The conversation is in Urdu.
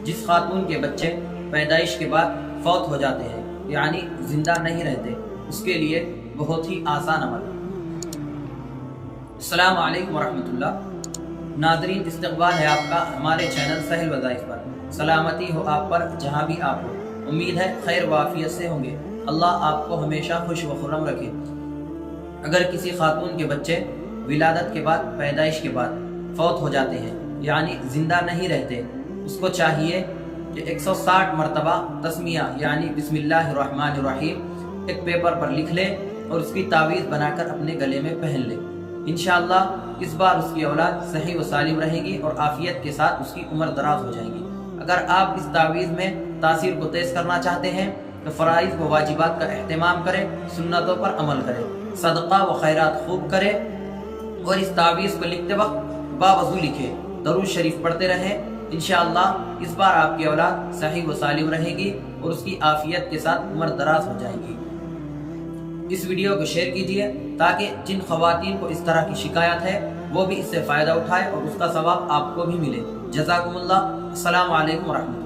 جس خاتون کے بچے پیدائش کے بعد فوت ہو جاتے ہیں یعنی زندہ نہیں رہتے، اس کے لیے بہت ہی آسان عمل۔ السلام علیکم ورحمۃ اللہ۔ ناظرین، استقبال ہے آپ کا ہمارے چینل سہل وظائف پر۔ سلامتی ہو آپ پر جہاں بھی آپ ہو، امید ہے خیر و عافیت سے ہوں گے۔ اللہ آپ کو ہمیشہ خوش و خرم رکھے۔ اگر کسی خاتون کے بچے ولادت کے بعد پیدائش کے بعد فوت ہو جاتے ہیں یعنی زندہ نہیں رہتے، اس کو چاہیے کہ 160 مرتبہ تسمیہ یعنی بسم اللہ الرحمن الرحیم ایک پیپر پر لکھ لے اور اس کی تعویذ بنا کر اپنے گلے میں پہن لے۔ انشاءاللہ اس بار اس کی اولاد صحیح و سالم رہے گی اور عافیت کے ساتھ اس کی عمر دراز ہو جائے گی۔ اگر آپ اس تعویذ میں تاثیر کو تیز کرنا چاہتے ہیں تو فرائض و واجبات کا اہتمام کریں، سنتوں پر عمل کریں، صدقہ و خیرات خوب کریں اور اس تعویذ کو لکھتے وقت باوضو لکھیں، درود شریف پڑھتے رہیں۔ انشاءاللہ اس بار آپ کی اولاد صحیح و سالم رہے گی اور اس کی عافیت کے ساتھ عمر دراز ہو جائے گی۔ اس ویڈیو کو شیئر کیجیے تاکہ جن خواتین کو اس طرح کی شکایت ہے وہ بھی اس سے فائدہ اٹھائے اور اس کا ثواب آپ کو بھی ملے۔ جزاکم اللہ۔ السلام علیکم ورحمۃ اللہ۔